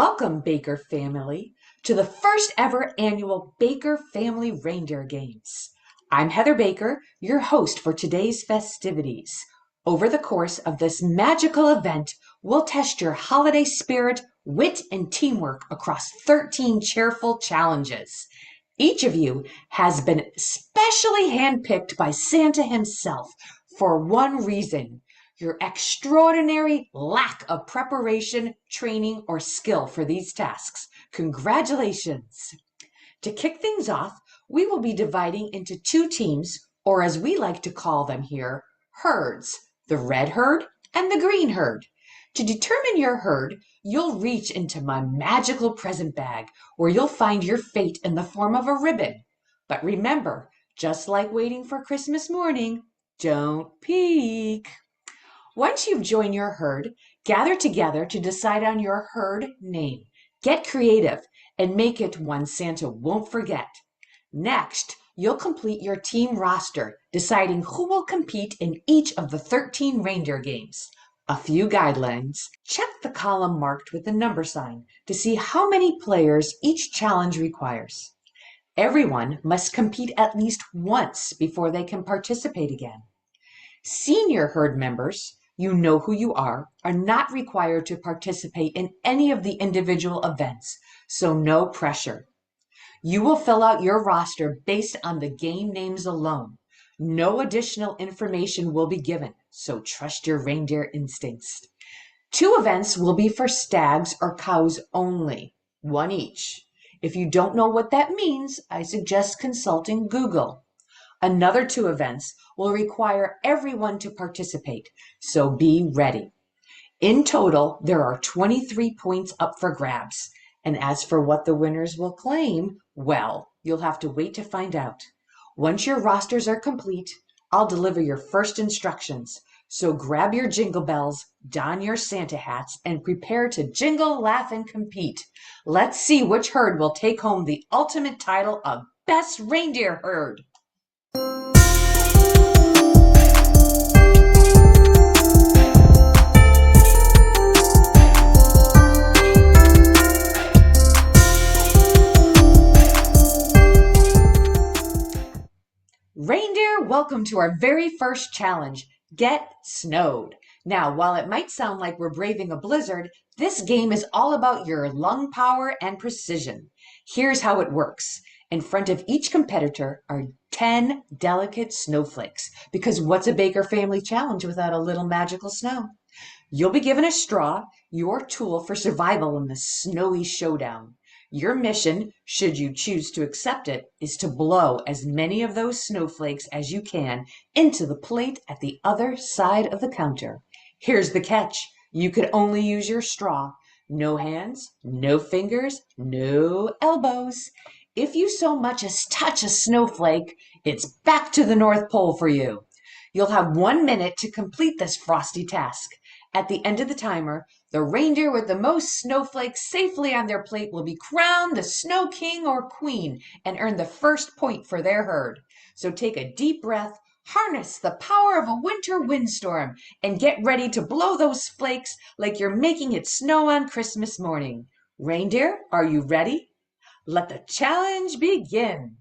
Welcome, Baker family, to the first ever annual Baker Family Reindeer Games. I'm Heather Baker, your host for today's festivities. Over the course of this magical event, we'll test your holiday spirit, wit, and teamwork across 13 cheerful challenges. Each of you has been specially handpicked by Santa himself for one reason: your extraordinary lack of preparation, training, or skill for these tasks. Congratulations! To kick things off, we will be dividing into two teams, or as we like to call them here, herds, the red herd and the green herd. To determine your herd, you'll reach into my magical present bag, where you'll find your fate in the form of a ribbon. But remember, just like waiting for Christmas morning, don't peek. Once you've joined your herd, gather together to decide on your herd name. Get creative and make it one Santa won't forget. Next, you'll complete your team roster, deciding who will compete in each of the 13 reindeer games. A few guidelines. Check the column marked with the number sign to see how many players each challenge requires. Everyone must compete at least once before they can participate again. Senior herd members, you know who you are not required to participate in any of the individual events, so no pressure. You will fill out your roster based on the game names alone. No additional information will be given, so trust your reindeer instincts. 2 events will be for stags or cows only, one each. If you don't know what that means, I suggest consulting Google. Another 2 events will require everyone to participate, so be ready. In total, there are 23 points up for grabs. And as for what the winners will claim, well, you'll have to wait to find out. Once your rosters are complete, I'll deliver your first instructions. So grab your jingle bells, don your Santa hats, and prepare to jingle, laugh, and compete. Let's see which herd will take home the ultimate title of Best Reindeer Herd. Reindeer, welcome to our very first challenge, Get Snowed. Now, while it might sound like we're braving a blizzard, this game is all about your lung power and precision. Here's how it works. In front of each competitor are 10 delicate snowflakes, because what's a Baker family challenge without a little magical snow? You'll be given a straw, your tool for survival in the snowy showdown. Your mission, should you choose to accept it, is to blow as many of those snowflakes as you can into the plate at the other side of the counter. Here's the catch. You could only use your straw. No hands, no fingers, no elbows. If you so much as touch a snowflake, it's back to the North Pole for you. You'll have 1 minute to complete this frosty task. At the end of the timer, the reindeer with the most snowflakes safely on their plate will be crowned the Snow King or Queen and earn the first point for their herd. So take a deep breath, harness the power of a winter windstorm, and get ready to blow those flakes like you're making it snow on Christmas morning. Reindeer, are you ready? Let the challenge begin.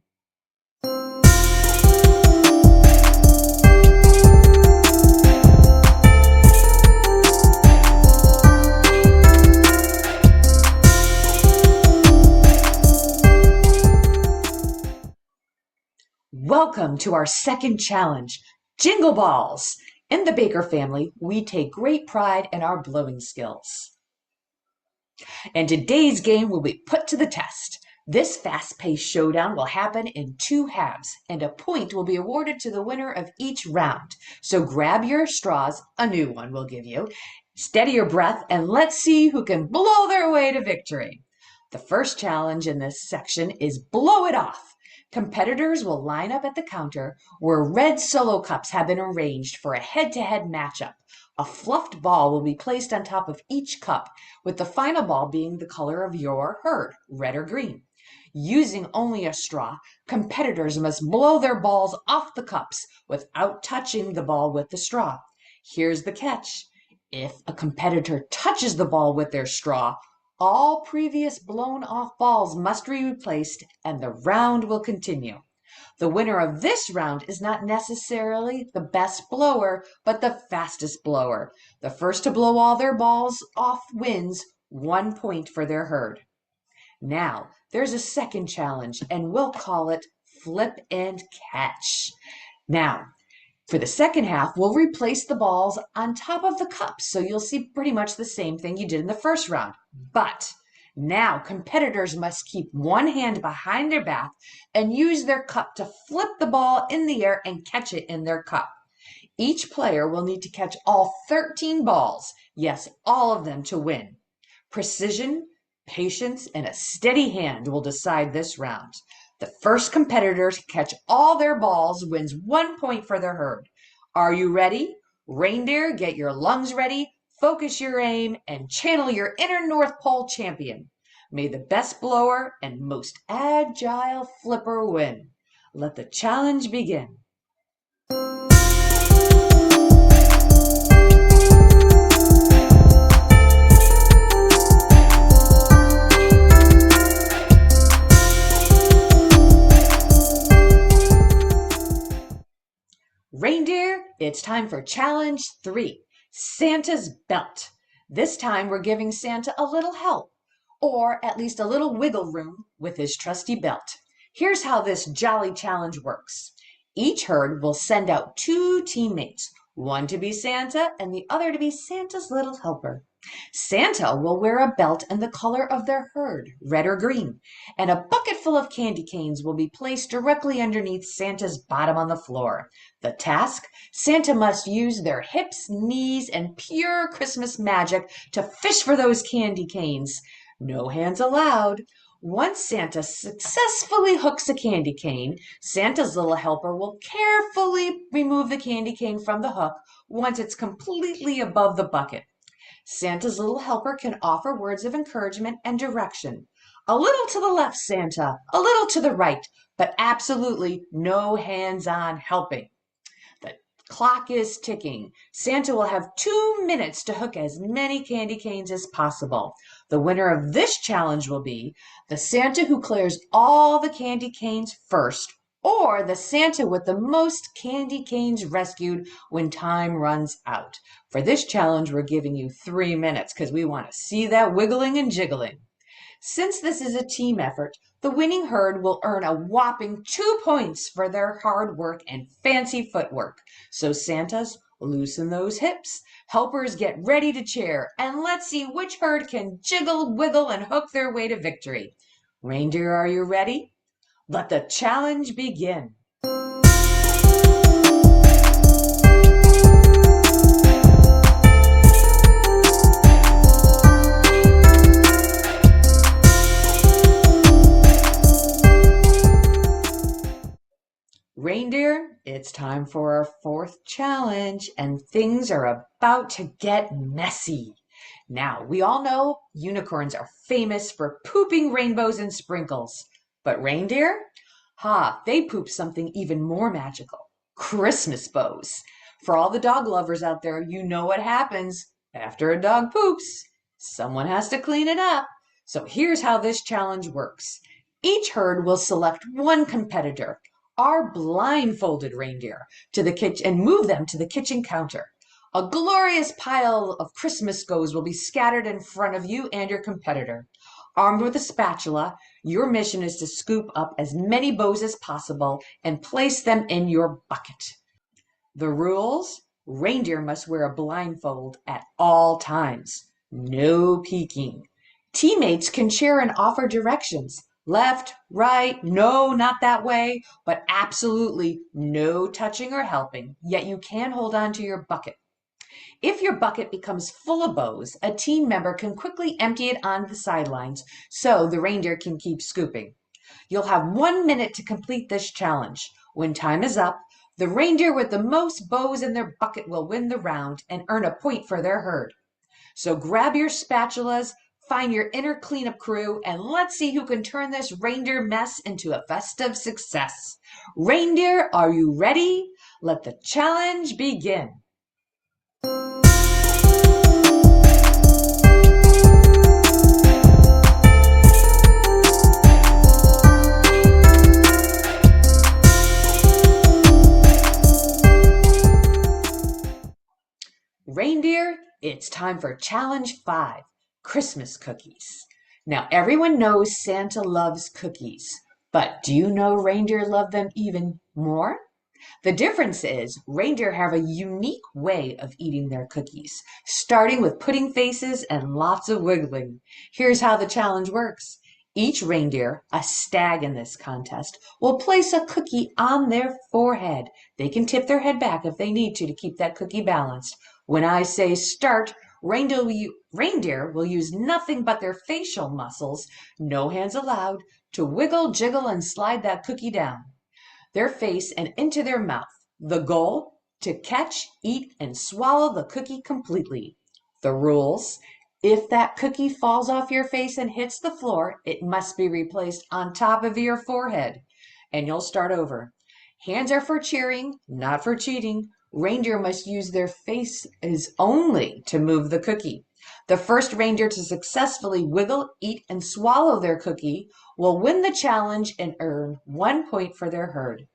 Welcome to our second challenge, Jingle Balls. In the Baker family, we take great pride in our blowing skills. And today's game will be put to the test. This fast-paced showdown will happen in 2 halves, and a point will be awarded to the winner of each round. So grab your straws, a new one we'll give you, steady your breath, and let's see who can blow their way to victory. The first challenge in this section is Blow It Off. Competitors will line up at the counter where red solo cups have been arranged for a head-to-head matchup. A fluffed ball will be placed on top of each cup, with the final ball being the color of your herd, red or green. Using only a straw, competitors must blow their balls off the cups without touching the ball with the straw. Here's the catch. If a competitor touches the ball with their straw, All previous blown off balls must be replaced and the round will continue. The winner of this round is not necessarily the best blower, but the fastest blower. The first to blow all their balls off wins 1 point for their herd. Now, there's a second challenge, and we'll call it flip and catch. Now, for the second half, we'll replace the balls on top of the cups, so you'll see pretty much the same thing you did in the first round. But now competitors must keep one hand behind their back and use their cup to flip the ball in the air and catch it in their cup. Each player will need to catch all 13 balls, yes, all of them, to win. Precision, patience, and a steady hand will decide this round. The first competitor to catch all their balls wins 1 point for their herd. Are you ready? Reindeer, get your lungs ready, focus your aim, and channel your inner North Pole champion. May the best blower and most agile flipper win. Let the challenge begin. Reindeer, it's time for challenge 3, Santa's belt. This time we're giving Santa a little help, or at least a little wiggle room with his trusty belt. Here's how this jolly challenge works. Each herd will send out 2 teammates, one to be Santa and the other to be Santa's little helper. Santa will wear a belt in the color of their herd, red or green, and a bucket full of candy canes will be placed directly underneath Santa's bottom on the floor. The task? Santa must use their hips, knees, and pure Christmas magic to fish for those candy canes. No hands allowed. Once Santa successfully hooks a candy cane, Santa's little helper will carefully remove the candy cane from the hook once it's completely above the bucket. Santa's little helper can offer words of encouragement and direction. A little to the left, Santa, a little to the right, but absolutely no hands-on helping. The clock is ticking. Santa will have 2 minutes to hook as many candy canes as possible. The winner of this challenge will be the Santa who clears all the candy canes first, or the Santa with the most candy canes rescued when time runs out. For this challenge, we're giving you 3 minutes because we want to see that wiggling and jiggling. Since this is a team effort, the winning herd will earn a whopping 2 points for their hard work and fancy footwork. So Santas, loosen those hips, helpers get ready to cheer, and let's see which herd can jiggle, wiggle, and hook their way to victory. Reindeer, are you ready? Let the challenge begin. Reindeer, it's time for our 4th challenge, and things are about to get messy. Now, we all know unicorns are famous for pooping rainbows and sprinkles. But reindeer? They poop something even more magical. Christmas bows. For all the dog lovers out there, you know what happens after a dog poops. Someone has to clean it up. So here's how this challenge works. Each herd will select one competitor, our blindfolded reindeer, to the kitchen and move them to the kitchen counter. A glorious pile of Christmas goes will be scattered in front of you and your competitor. Armed with a spatula, your mission is to scoop up as many bows as possible and place them in your bucket. The rules? Reindeer must wear a blindfold at all times. No peeking. Teammates can share and offer directions. Left, right, no, not that way, but absolutely no touching or helping, yet you can hold on to your bucket. If your bucket becomes full of bows, a team member can quickly empty it on the sidelines so the reindeer can keep scooping. You'll have 1 minute to complete this challenge. When time is up, the reindeer with the most bows in their bucket will win the round and earn a point for their herd. So grab your spatulas, find your inner cleanup crew, and let's see who can turn this reindeer mess into a festive success. Reindeer, are you ready? Let the challenge begin. It's time for Challenge 5, Christmas cookies. Now, everyone knows Santa loves cookies, but do you know reindeer love them even more? The difference is reindeer have a unique way of eating their cookies, starting with pudding faces and lots of wiggling. Here's how the challenge works. Each reindeer, a stag in this contest, will place a cookie on their forehead. They can tip their head back if they need to keep that cookie balanced. When I say start, reindeer will use nothing but their facial muscles, no hands allowed, to wiggle, jiggle, and slide that cookie down their face and into their mouth. The goal? To catch, eat, and swallow the cookie completely. The rules? If that cookie falls off your face and hits the floor, it must be replaced on top of your forehead. And you'll start over. Hands are for cheering, not for cheating. Reindeer must use their faces only to move the cookie. The first reindeer to successfully wiggle, eat, and swallow their cookie will win the challenge and earn 1 point for their herd.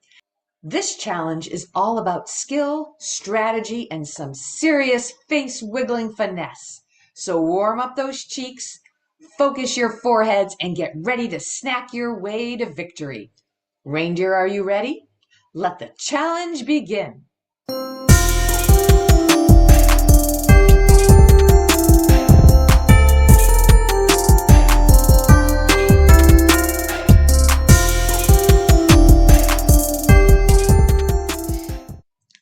This challenge is all about skill, strategy, and some serious face wiggling finesse. So warm up those cheeks, focus your foreheads, and get ready to snack your way to victory. Reindeer, are you ready? Let the challenge begin.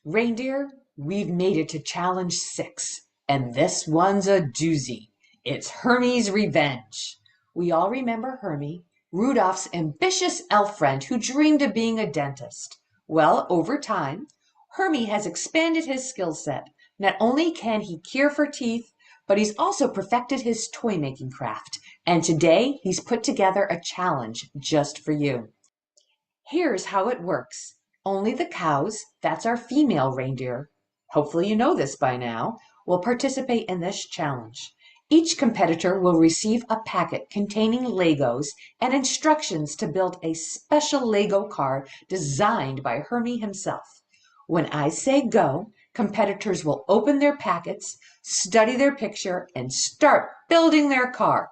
Reindeer, we've made it to challenge 6, and this one's a doozy. It's Hermie's revenge. We all remember Hermie, Rudolph's ambitious elf friend who dreamed of being a dentist. Well, over time, Hermie has expanded his skill set. Not only can he cure for teeth, but he's also perfected his toy-making craft. And today, he's put together a challenge just for you. Here's how it works. Only the cows, that's our female reindeer, hopefully you know this by now, will participate in this challenge. Each competitor will receive a packet containing Legos and instructions to build a special Lego car designed by Hermie himself. When I say go, competitors will open their packets, study their picture, and start building their car.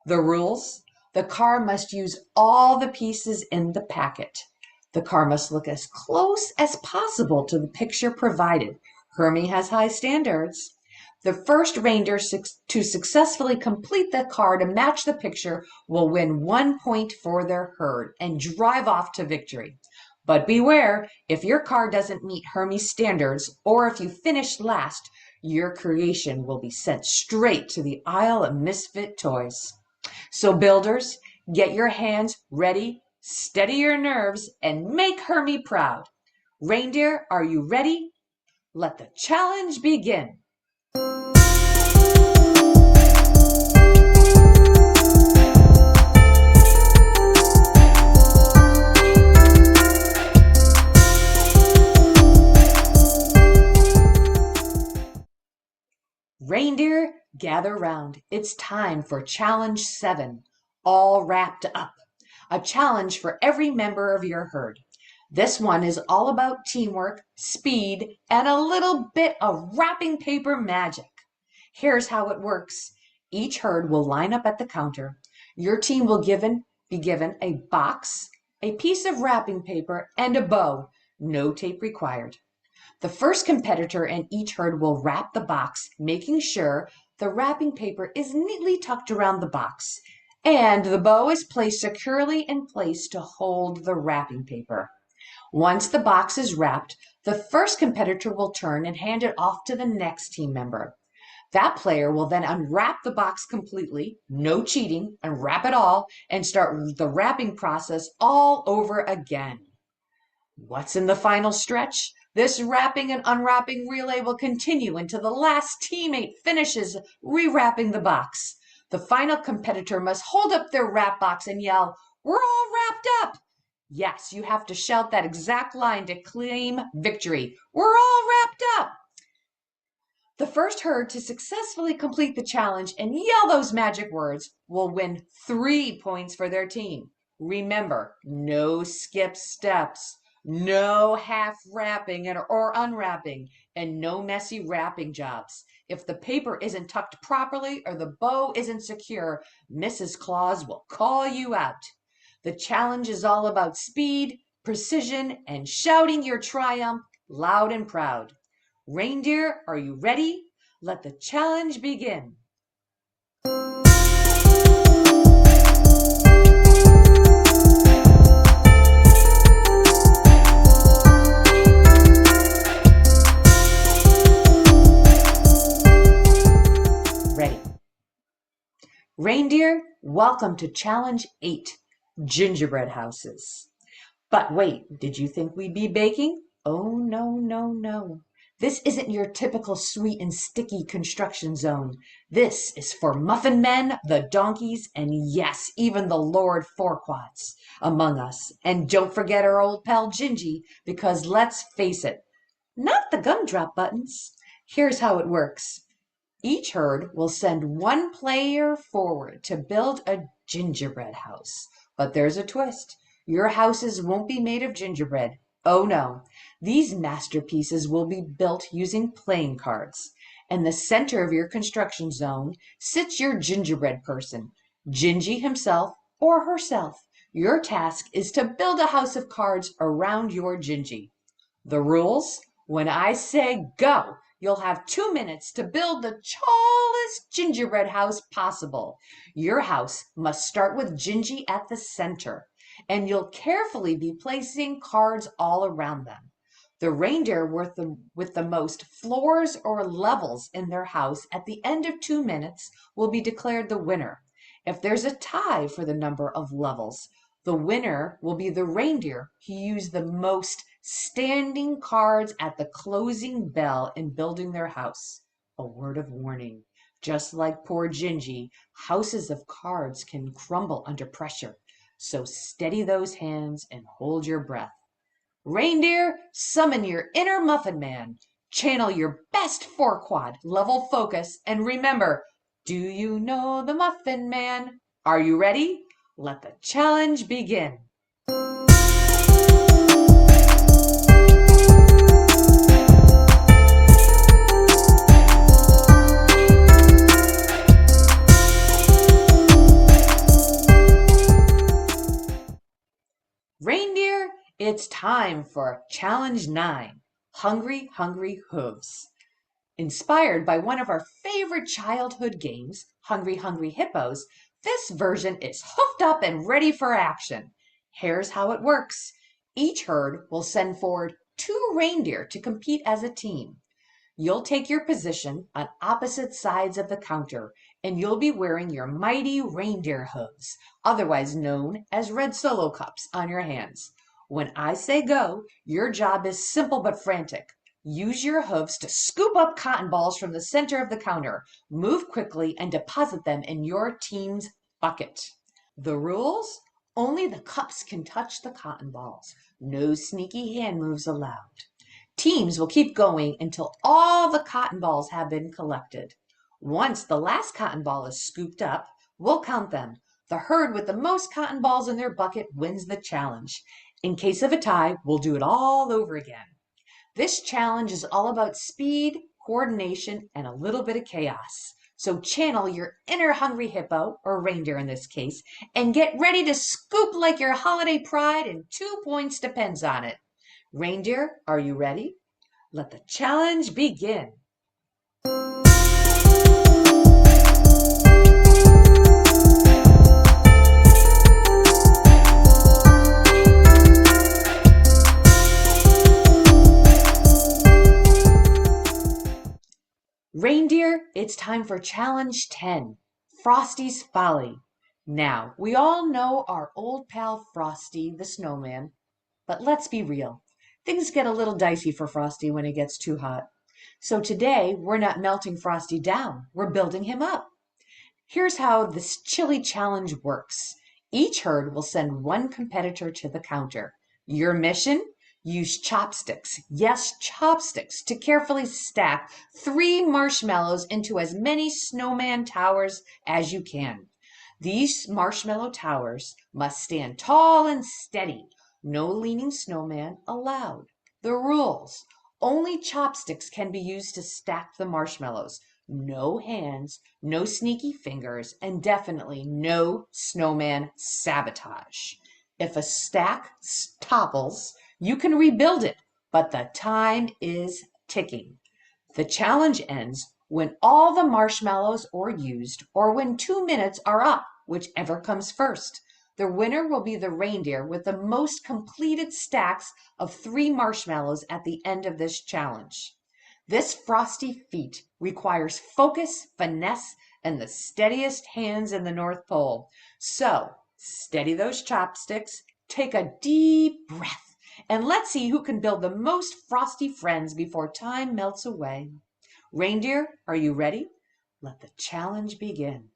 The rules? The car must use all the pieces in the packet. The car must look as close as possible to the picture provided. Hermie has high standards. The first reindeer to successfully complete the car to match the picture will win 1 point for their herd and drive off to victory. But beware, if your car doesn't meet Hermie's standards, or if you finish last, your creation will be sent straight to the aisle of misfit toys. So builders, get your hands ready, steady your nerves, and make Hermie proud. Reindeer, are you ready? Let the challenge begin. Reindeer, gather round. It's time for Challenge 7, All Wrapped Up, a challenge for every member of your herd. This one is all about teamwork, speed, and a little bit of wrapping paper magic. Here's how it works. Each herd will line up at the counter. Your team will be given a box, a piece of wrapping paper, and a bow. No tape required. The first competitor in each herd will wrap the box, making sure the wrapping paper is neatly tucked around the box, and the bow is placed securely in place to hold the wrapping paper. Once the box is wrapped, the first competitor will turn and hand it off to the next team member. That player will then unwrap the box completely, no cheating, unwrap it all, and start the wrapping process all over again. What's in the final stretch? This wrapping and unwrapping relay will continue until the last teammate finishes rewrapping the box. The final competitor must hold up their wrap box and yell, "We're all wrapped up!" Yes, you have to shout that exact line to claim victory. We're all wrapped up! The first herd to successfully complete the challenge and yell those magic words will win 3 points for their team. Remember, no skip steps. No half wrapping or unwrapping, and no messy wrapping jobs. If the paper isn't tucked properly or the bow isn't secure, Mrs. Claus will call you out. The challenge is all about speed, precision, and shouting your triumph loud and proud. Reindeer, are you ready? Let the challenge begin. Ready. Reindeer, welcome to Challenge 8, Gingerbread Houses. But wait, did you think we'd be baking? Oh, no, no, no. This isn't your typical sweet and sticky construction zone. This is for muffin men, the donkeys, and yes, even the Lord Fourquots among us. And don't forget our old pal Gingy, because let's face it, not the gumdrop buttons. Here's how it works. Each herd will send one player forward to build a gingerbread house. But there's a twist. Your houses won't be made of gingerbread. Oh no. These masterpieces will be built using playing cards. In the center of your construction zone sits your gingerbread person, Gingy himself or herself. Your task is to build a house of cards around your Gingy. The rules? When I say go, you'll have 2 minutes to build the tallest gingerbread house possible. Your house must start with Gingy at the center, and you'll carefully be placing cards all around them. The reindeer with the most floors or levels in their house at the end of 2 minutes will be declared the winner. If there's a tie for the number of levels, the winner will be the reindeer who used the most standing cards at the closing bell in building their house. A word of warning. Just like poor Gingy, houses of cards can crumble under pressure. So steady those hands and hold your breath. Reindeer, summon your inner muffin man. Channel your best four-quad level focus. And remember, do you know the Muffin Man? Are you ready? Let the challenge begin. Reindeer, it's time for Challenge 9, Hungry, Hungry Hooves. Inspired by one of our favorite childhood games, Hungry, Hungry Hippos, this version is hoofed up and ready for action. Here's how it works. Each herd will send forward 2 reindeer to compete as a team. You'll take your position on opposite sides of the counter, and you'll be wearing your mighty reindeer hooves, otherwise known as red solo cups, on your hands. When I say go, your job is simple but frantic. Use your hooves to scoop up cotton balls from the center of the counter. Move quickly and deposit them in your team's bucket. The rules? Only the cups can touch the cotton balls. No sneaky hand moves allowed. Teams will keep going until all the cotton balls have been collected. Once the last cotton ball is scooped up, we'll count them. The herd with the most cotton balls in their bucket wins the challenge. In case of a tie, we'll do it all over again. This challenge is all about speed, coordination, and a little bit of chaos. So channel your inner hungry hippo, or reindeer in this case, and get ready to scoop like your holiday pride and 2 points depends on it. Reindeer, are you ready? Let the challenge begin. Reindeer, it's time for Challenge 10, Frosty's Folly. Now, we all know our old pal Frosty the Snowman, but let's be real. Things get a little dicey for Frosty when it gets too hot. So today, we're not melting Frosty down, we're building him up. Here's how this chili challenge works. Each herd will send one competitor to the counter. Your mission? Use chopsticks, yes, chopsticks, to carefully stack 3 marshmallows into as many snowman towers as you can. These marshmallow towers must stand tall and steady. No leaning snowman allowed. The rules. Only chopsticks can be used to stack the marshmallows. No hands, no sneaky fingers, and definitely no snowman sabotage. If a stack topples, you can rebuild it, but the time is ticking. The challenge ends when all the marshmallows are used or when 2 minutes are up, whichever comes first. The winner will be the reindeer with the most completed stacks of 3 marshmallows at the end of this challenge. This frosty feat requires focus, finesse, and the steadiest hands in the North Pole. So, steady those chopsticks, take a deep breath, and let's see who can build the most frosty friends before time melts away. Reindeer, are you ready? Let the challenge begin.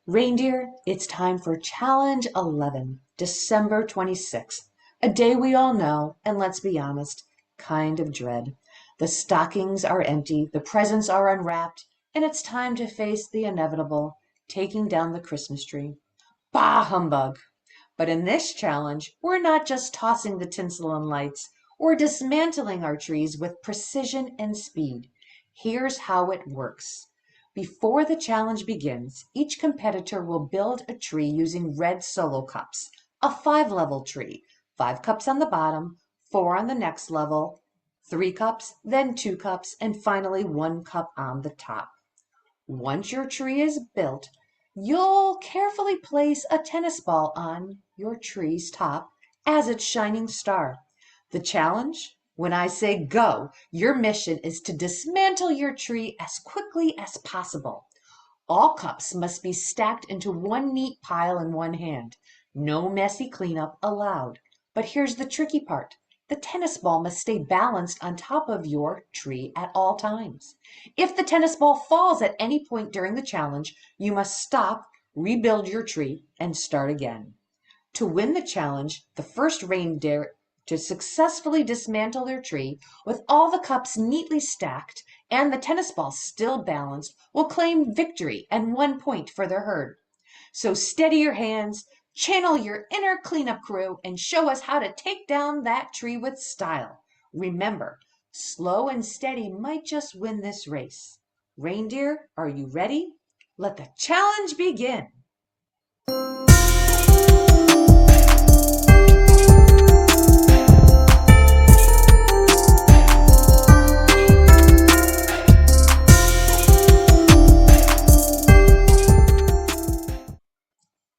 Reindeer, it's time for Challenge 11, December 26th, a day we all know, and let's be honest, kind of dread. The stockings are empty, the presents are unwrapped, and it's time to face the inevitable, taking down the Christmas tree. Bah humbug! But in this challenge, we're not just tossing the tinsel and lights, we're dismantling our trees with precision and speed. Here's how it works. Before the challenge begins, each competitor will build a tree using red solo cups, a 5-level tree, 5 cups on the bottom, 4 on the next level, 3 cups, then 2 cups, and finally 1 cup on the top. Once your tree is built, you'll carefully place a tennis ball on your tree's top as its shining star. The challenge? When I say go, your mission is to dismantle your tree as quickly as possible. All cups must be stacked into one neat pile in one hand. No messy cleanup allowed. But here's the tricky part. The tennis ball must stay balanced on top of your tree at all times. If the tennis ball falls at any point during the challenge, you must stop, rebuild your tree, and start again. To win the challenge, the first reindeer to successfully dismantle their tree with all the cups neatly stacked and the tennis ball still balanced will claim victory and 1 point for their herd. So steady your hands, channel your inner cleanup crew, and show us how to take down that tree with style. Remember, slow and steady might just win this race. Reindeer, are you ready? Let the challenge begin.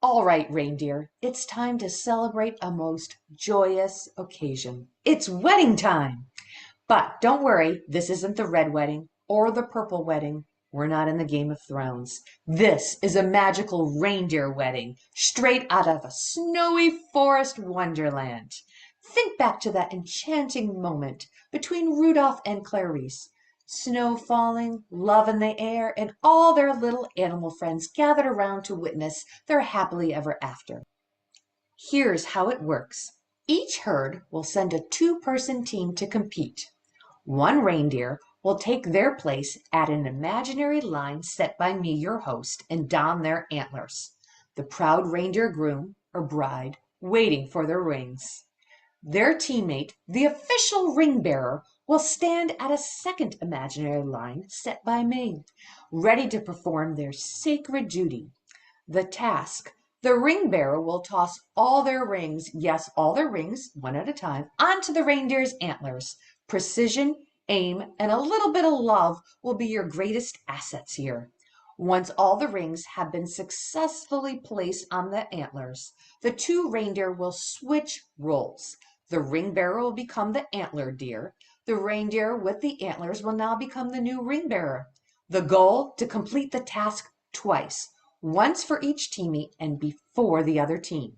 All right, reindeer, it's time to celebrate a most joyous occasion. It's wedding time! But don't worry, this isn't the red wedding or the purple wedding. We're not in the Game of Thrones. This is a magical reindeer wedding, straight out of a snowy forest wonderland. Think back to that enchanting moment between Rudolph and Clarice. Snow falling, love in the air, and all their little animal friends gathered around to witness their happily ever after. Here's how it works. Each herd will send a 2-person team to compete. One reindeer will take their place at an imaginary line set by me, your host, and don their antlers. The proud reindeer groom or bride waiting for their rings. Their teammate, the official ring bearer, will stand at a second imaginary line set by me, ready to perform their sacred duty. The task: the ring bearer will toss all their rings, yes, all their rings, one at a time, onto the reindeer's antlers. Precision, aim, and a little bit of love will be your greatest assets here. Once all the rings have been successfully placed on the antlers, the 2 reindeer will switch roles. The ring bearer will become the antler deer. The reindeer with the antlers will now become the new ring bearer. The goal: to complete the task twice, once for each teammate and before the other team.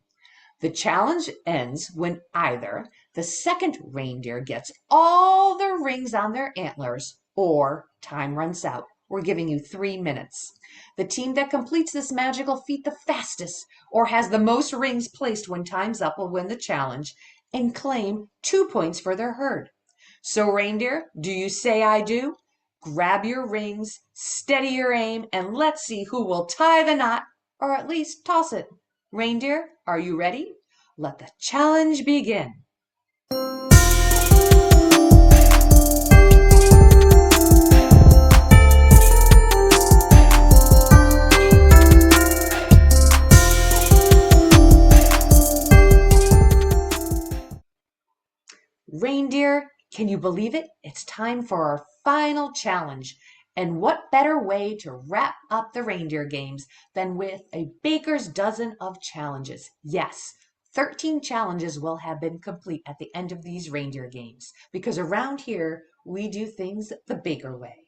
The challenge ends when either the second reindeer gets all the rings on their antlers or time runs out. We're giving you 3 minutes. The team that completes this magical feat the fastest or has the most rings placed when time's up will win the challenge and claim 2 points for their herd. So reindeer, do you say I do? Grab your rings, steady your aim, and let's see who will tie the knot, or at least toss it. Reindeer, are you ready? Let the challenge begin. Reindeer, can you believe it? It's time for our final challenge. And what better way to wrap up the reindeer games than with a baker's dozen of challenges? Yes, 13 challenges will have been complete at the end of these reindeer games because around here we do things the baker way.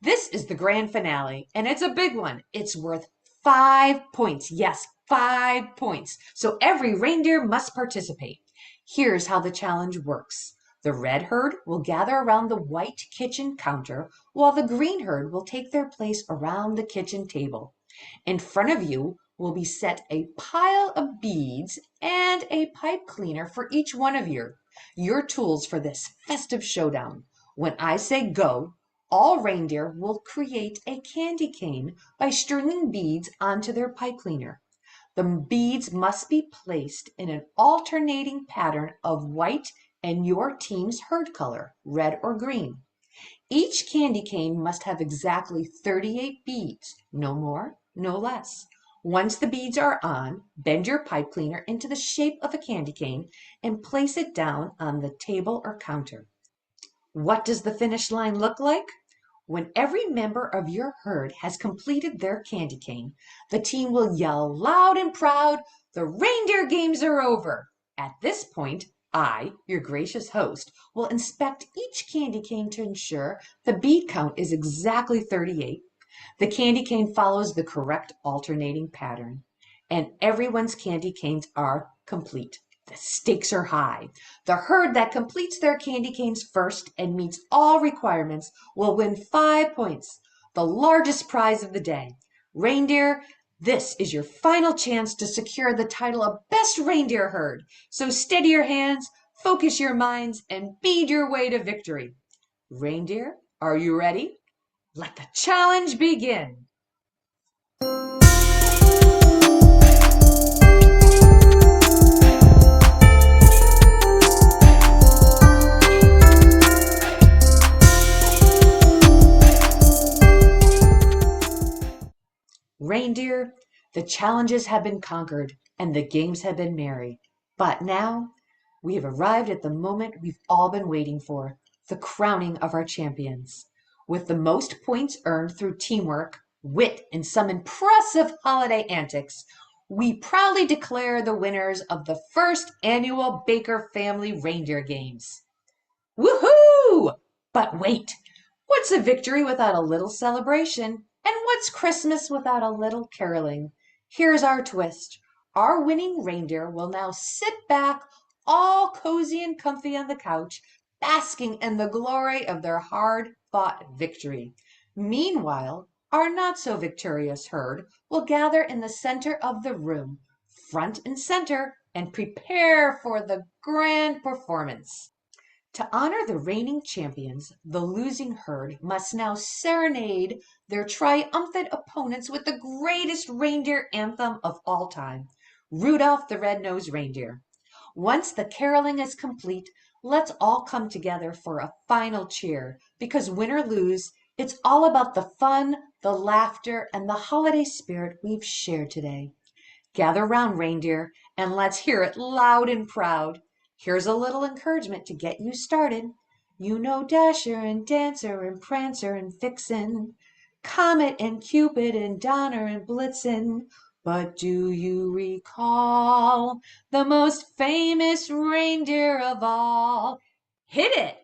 This is the grand finale, and it's a big one. It's worth 5 points. Yes, 5 points. So every reindeer must participate. Here's how the challenge works. The red herd will gather around the white kitchen counter, while the green herd will take their place around the kitchen table. In front of you will be set a pile of beads and a pipe cleaner for each one of your tools for this festive showdown. When I say go, all reindeer will create a candy cane by stringing beads onto their pipe cleaner. The beads must be placed in an alternating pattern of white and your team's herd color, red or green. Each candy cane must have exactly 38 beads, no more, no less. Once the beads are on, bend your pipe cleaner into the shape of a candy cane and place it down on the table or counter. What does the finish line look like? When every member of your herd has completed their candy cane, the team will yell loud and proud, "The reindeer games are over!" At this point, I, your gracious host, will inspect each candy cane to ensure the bead count is exactly 38. The candy cane follows the correct alternating pattern, and everyone's candy canes are complete. The stakes are high. The herd that completes their candy canes first and meets all requirements will win 5 points, the largest prize of the day. Reindeer, this is your final chance to secure the title of Best Reindeer Herd. So steady your hands, focus your minds, and bead your way to victory. Reindeer, are you ready? Let the challenge begin. Reindeer, the challenges have been conquered and the games have been merry. But now we have arrived at the moment we've all been waiting for, the crowning of our champions. With the most points earned through teamwork, wit, and some impressive holiday antics, we proudly declare the winners of the first annual Baker Family Reindeer Games. Woohoo! But wait, what's a victory without a little celebration? And what's Christmas without a little caroling? Here's our twist. Our winning reindeer will now sit back, all cozy and comfy on the couch, basking in the glory of their hard-fought victory. Meanwhile, our not-so-victorious herd will gather in the center of the room, front and center, and prepare for the grand performance. To honor the reigning champions, the losing herd must now serenade their triumphant opponents with the greatest reindeer anthem of all time, Rudolph the Red-Nosed Reindeer. Once the caroling is complete, let's all come together for a final cheer, because win or lose, it's all about the fun, the laughter, and the holiday spirit we've shared today. Gather round, reindeer, and let's hear it loud and proud. Here's a little encouragement to get you started. You know Dasher and Dancer and Prancer and Vixen, Comet and Cupid and Donner and Blitzen. But do you recall the most famous reindeer of all? Hit it!